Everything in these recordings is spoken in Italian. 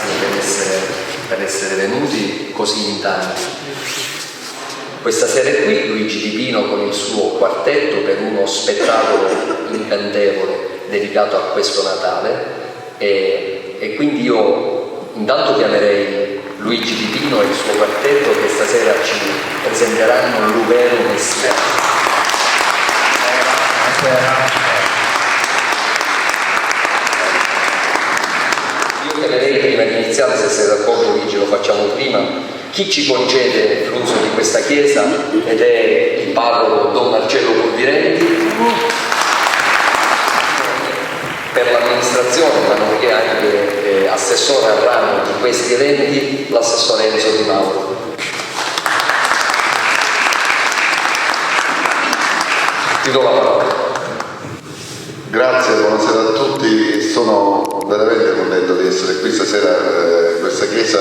grazie per essere venuti così in tanti. Questa sera è qui Luigi Di Pino con il suo quartetto per uno spettacolo incantevole dedicato a questo Natale e quindi io intanto chiamerei Luigi Di Pino e il suo quartetto che stasera ci presenteranno Luvero Messia. Io chiamerei, prima di iniziare, se sei d'accordo Luigi lo facciamo prima, chi ci concede l'uso di questa chiesa ed è il parroco Don Marcello Purvirenti, per l'amministrazione ma nonché anche assessore al ramo di questi eventi, l'assessore Enzo Di Mauro. Ti do la parola. Grazie, buonasera a tutti. Sono veramente contento di essere qui stasera in questa chiesa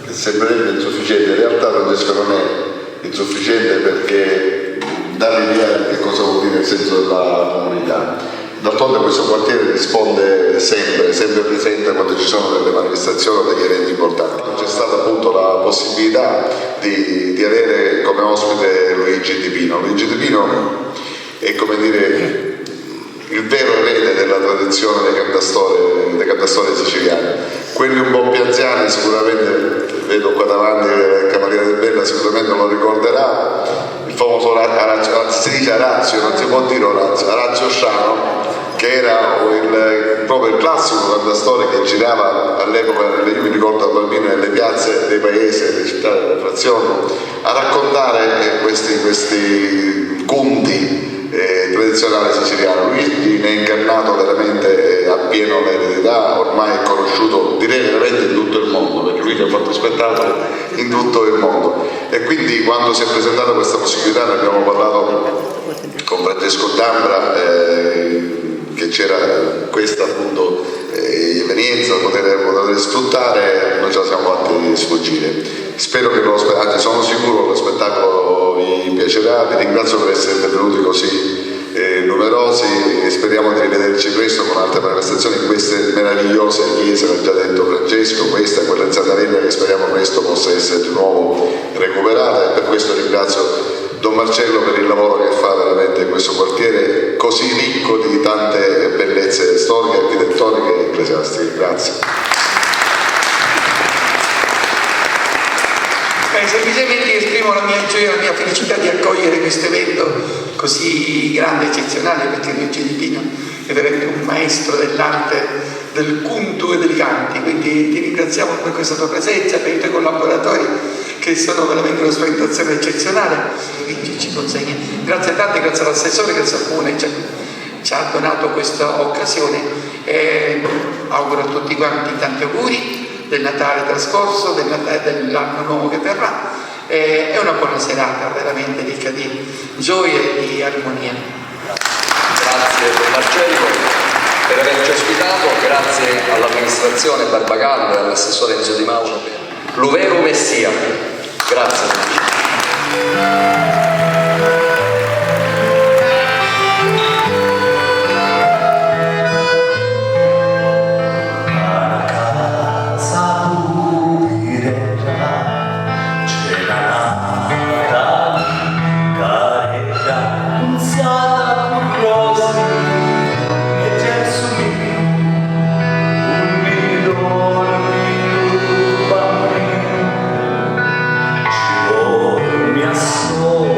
che sembrerebbe insufficiente. In realtà Francesco non è insufficiente perché dà l'idea di che cosa vuol dire il senso della comunità. D'altronde questo quartiere risponde sempre presente quando ci sono delle manifestazioni o degli eventi importanti. C'è stata appunto la possibilità di avere come ospite Luigi Di Pino. Luigi Di Pino è, come dire, il vero erede della tradizione dei cantastorie siciliani. Quelli un po' più anziani sicuramente, vedo qua davanti il Cavaliere del Bella, sicuramente lo ricorderà, il famoso si dice Arazio, non si può dire Arazio Sciano, che era proprio il classico cantastorie che girava all'epoca, io mi ricordo da bambino, nelle piazze dei paesi, delle città, delle frazioni, a raccontare questi conti tradizionale siciliano. Lui ne è incarnato veramente appieno l'eredità, ormai è conosciuto direi veramente in tutto il mondo, perché lui ha fatto spettacoli in tutto il mondo, e quindi quando si è presentata questa possibilità, ne abbiamo parlato con Francesco D'Ambra, che c'era questa appunto evenienza da poter sfruttare, noi ce la siamo fatti sfuggire. Spero che anzi sono sicuro che lo spettacolo vi piacerà. Vi ringrazio per essere venuti così numerosi e speriamo di rivederci presto con altre manifestazioni in queste meravigliose chiese, l'ha già detto Francesco, questa e quella in Santarella, che speriamo presto possa essere di nuovo recuperata, e per questo ringrazio Don Marcello per il lavoro che fa veramente in questo quartiere così ricco di tante bellezze storiche, architettoniche e ecclesiastiche. Grazie. Semplicemente esprimo la mia gioia e la mia felicità di accogliere questo evento così grande e eccezionale, perché Luigi Di Pino è veramente un maestro dell'arte del canto e dei canti, quindi ti ringraziamo per questa tua presenza, per i tuoi collaboratori che sono veramente una strumentazione eccezionale. Luigi ci consegna. Grazie tante, grazie all'assessore, grazie al comune che ci ha donato questa occasione, e auguro a tutti quanti tanti auguri del Natale trascorso, dell'anno nuovo che verrà, è una buona serata veramente ricca di gioia e di armonia. Grazie Don Marcello per averci ospitato, grazie all'amministrazione Barbagallo e all'assessore Enzo Di Mauro per Luvero Messia. Grazie. Oh,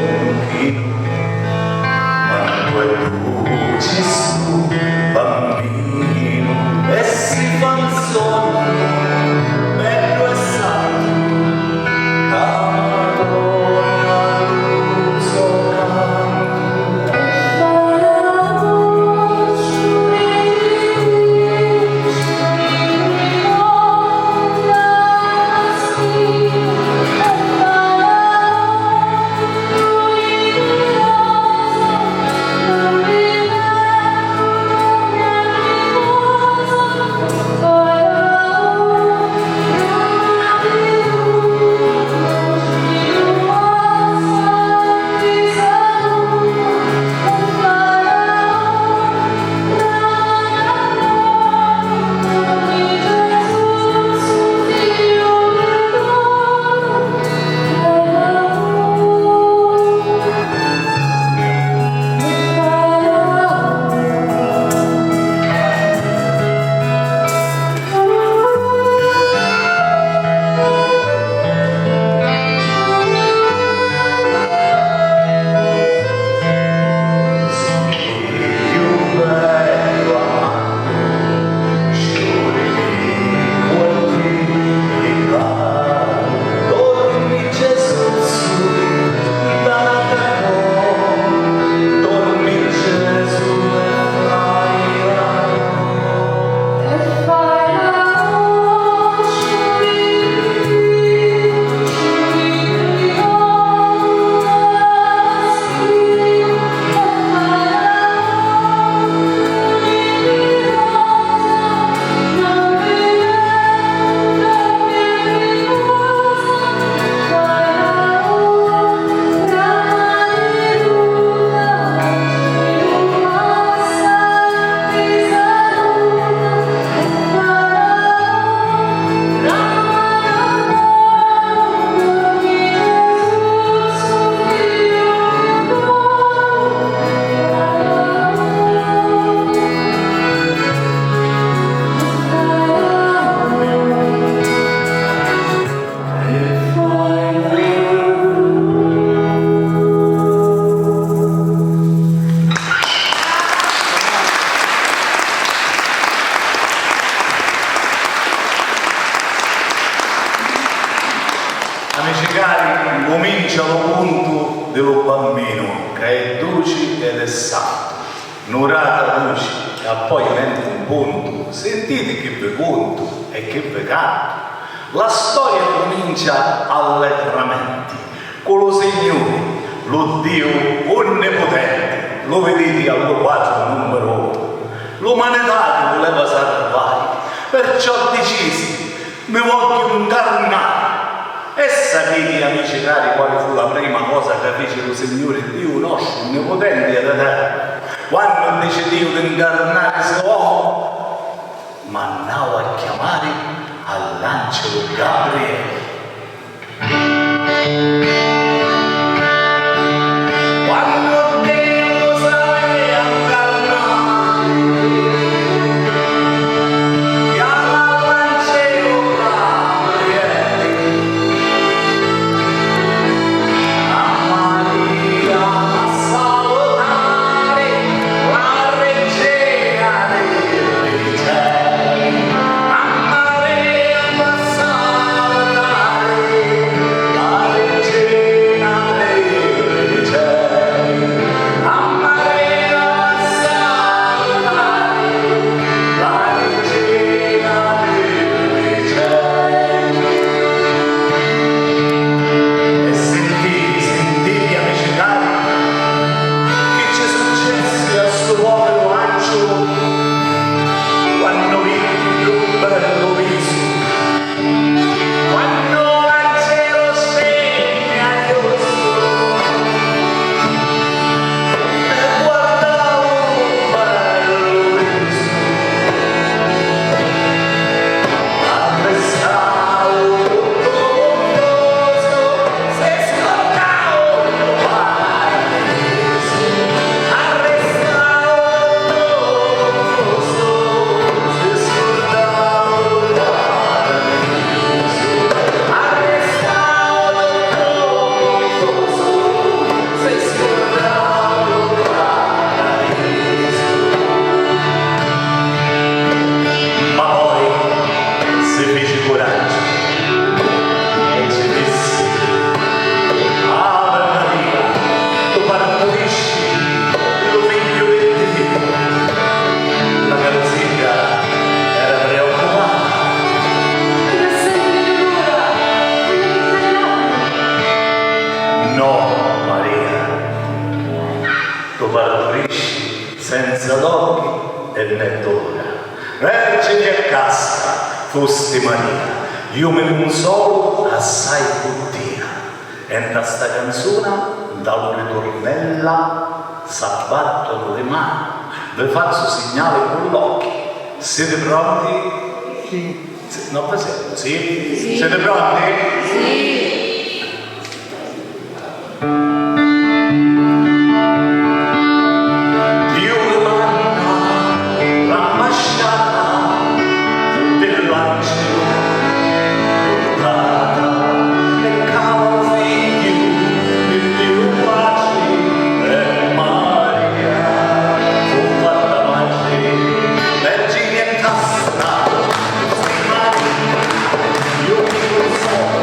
cari, comincia lo punto dello bambino, che è dolce ed è santo. Un'orata luce, e poi diventa un punto. Sentite che vi conto e che vi canto. La storia comincia allegramente, con lo Signore, lo Dio onnipotente, lo vedete allo quadro numero 1. L'umanità che voleva salvare, perciò decisi, mi voglio incarnare. E sapete, amici cari, quale fu la prima cosa che fece lo Signore Dio nostro, onnipotente ed eterno? Quando decidivo di incarnare l'uomo, ma andavo a chiamare all'angelo Gabriele. Quando Dio sapeva incarnare, chiama all'angelo Gabriele, a Maria a salutare la regina dei cieli, a Maria a salutare la regina dei cieli, a Maria a salutare la regina dei cieli. E sentite amici cari, che ci successe a sto povero angelo quando vidi il più bello viso, quando l'angelo scende agli e guardavo un bello viso, arrestavo tutto confuso, se scordavo il paradiso, arrestavo tutto confuso, se scordavo il paradiso, arrestavo tutto confuso, se scordavo il paradiso. Ma poi si fece coraggio e ci disse: Ave Maria, tu partorisci lo figlio di Dio. La carrozzina era preoccupata. No, Maria, tu partorisci senza d'occhi e né d'ora. Vergine e casca, foste Maria, io me un solo assai puttia. E in questa canzone, dalla ritornella, s'abbattono le mani, vi faccio segnale con l'occhio. Siete pronti? Sì. No, per esempio, sì? Sì. Siete pronti? Sì. Dio mi manda l'ambasciata dell'angelo portata e caro figlio di Dio pace e Maria fu fatta madre, vergine e casta, Maria, io mi consono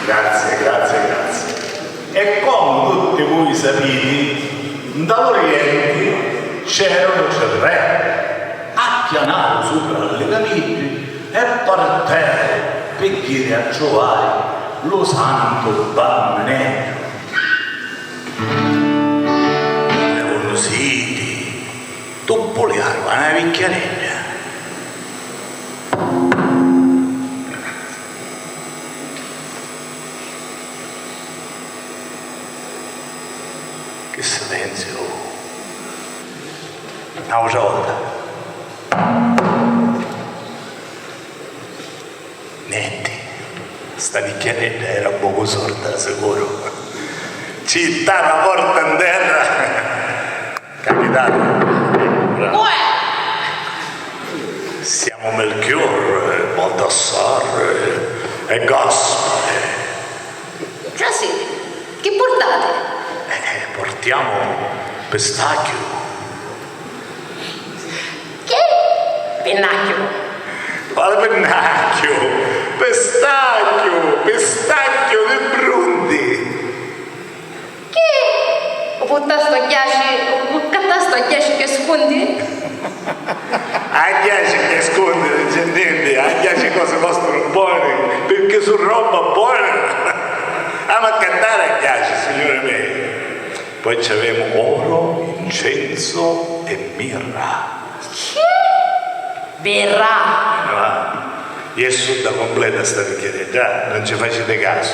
Grazie. E come tutti voi sapete, dall'Oriente c'era il re, acchianato sopra le camicie e parteva per chiedere a trovare lo santo bambinello. E conoscete, dopo le armi, una vecchiarella. Che silenzio! Una volta. Niente, sta vecchiarella era poco sorda, sicuro. Città la porta in terra. Capitato. Siamo Melchior, Baldassar e Gaspare. Già sì, che portate? Portiamo pistacchio. Che? Pennacchio. Quale pennacchio? Pistacchio di Brundi. Che? Ho buttato a ghiacci che scondi? A ghiacci che scondi, intende? A ghiacci cose costano buone, perché sono roba buona. Ama a cantare a ghiacci, signore miei. Poi c'avevamo oro, incenso e mirra. Che? Birra. Gesù da completa sta vecchieria, non ci facete caso.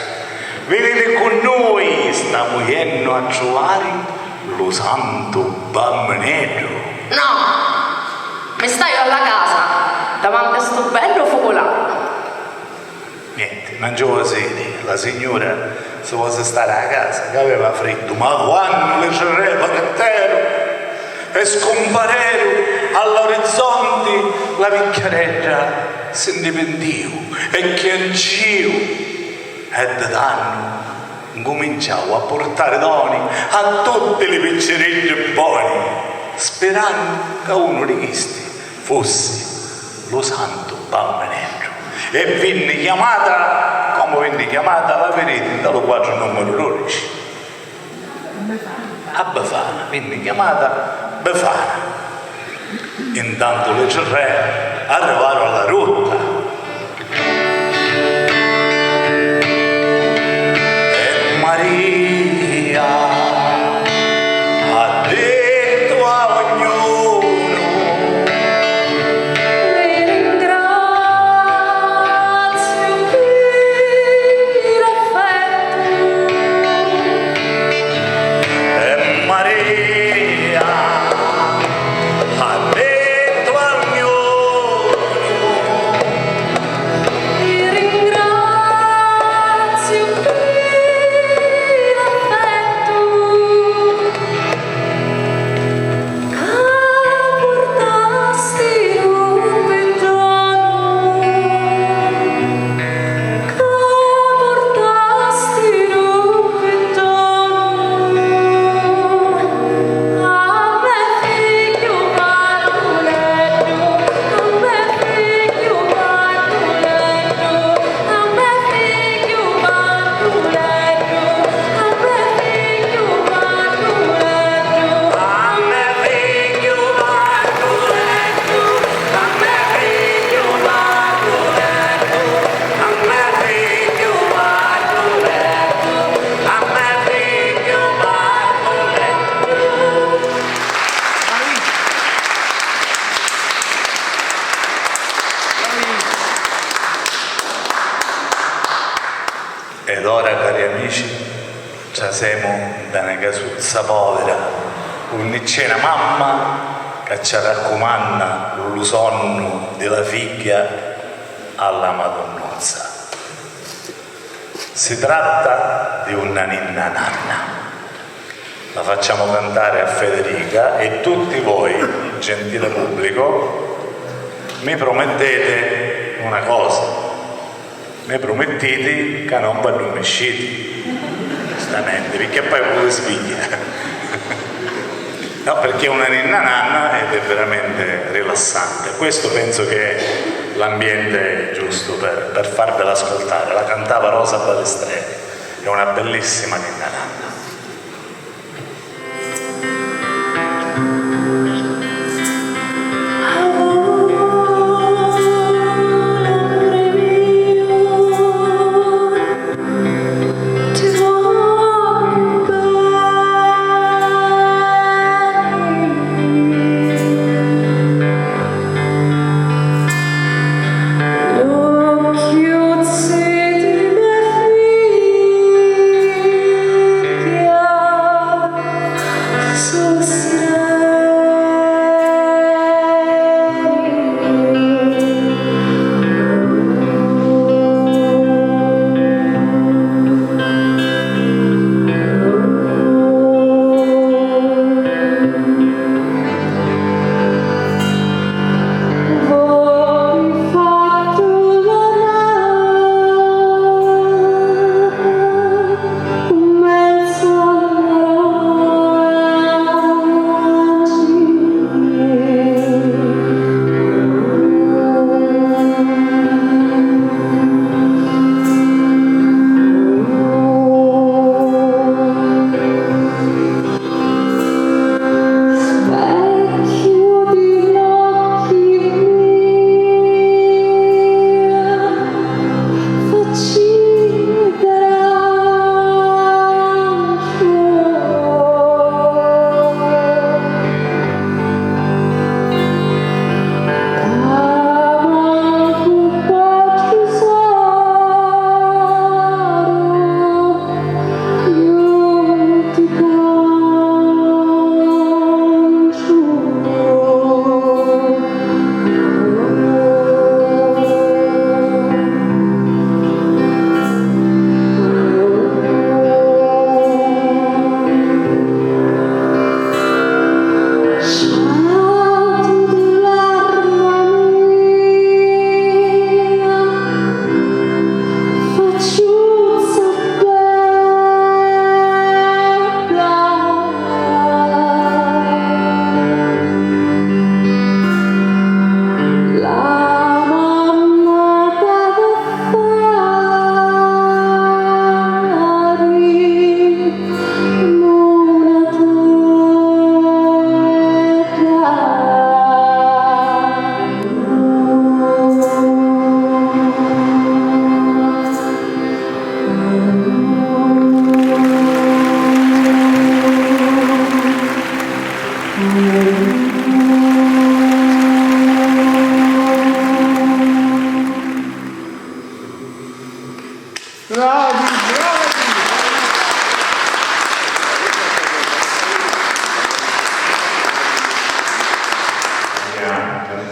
Venite con noi, stiamo yendo a trovare lo santo bambinello. No, mi stai alla casa, davanti a sto bello focolare. Niente, non ci vuole sedi, la signora se vuole stare a casa, che aveva freddo, ma quando le sorelle partero e scomparero all'orizzonte la vecchiarella si indipendiva e che anch'io e da danno cominciavo a portare doni a tutte le piccerelle buone, sperando che uno di questi fosse lo santo bambinello. E venne chiamata, come venne chiamata, la vedete dallo quadro numero 12. A Befana, venne chiamata Befana. Intanto le tre arrivarono alla rotta. E Maria ha detto a ognuno: ed ora, cari amici, ci siamo da una casuzza povera, con c'è una mamma che ci raccomanda lo sonno della figlia alla Madonnuzza. Si tratta di una ninna nanna. La facciamo cantare a Federica e tutti voi, gentile pubblico, mi promettete una cosa. Mi promettete che non vanno mesciti, giustamente, perché poi voi sveglia. No, perché una ninna nanna ed è veramente rilassante. Questo penso che l'ambiente giusto per farvela ascoltare. La cantava Rosa Balestreri, è una bellissima ninna nanna.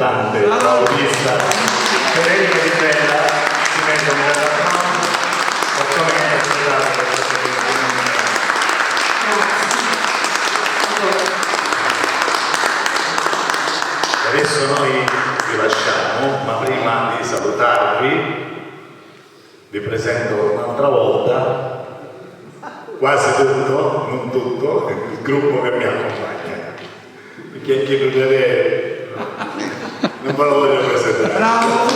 cantante, paulista, Federica Di Bella, si mette nella mano, facciamo interpretare questa Adesso noi vi lasciamo, ma prima di salutarvi vi presento un'altra volta, quasi tutto, non tutto, il gruppo che mi accompagna. Perché chi lo deve non ve lo voglio presentare. Bravo,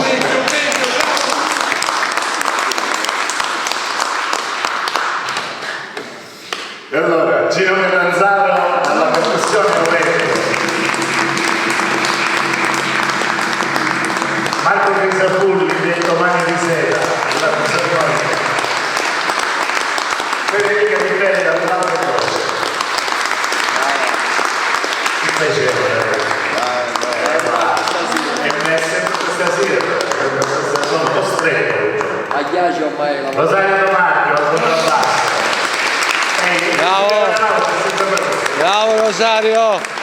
E allora, Gino Melanzaro alla percussione Roberto, Marco Grisapulli detto Mani di Sera alla percussione, Federica Di Bella alla percussione. Che piacevole. E mi è sempre stasera, sono costretto. Aghiaccio ormai la Rosario Marco, al contrabbasso. Bravo Rosario!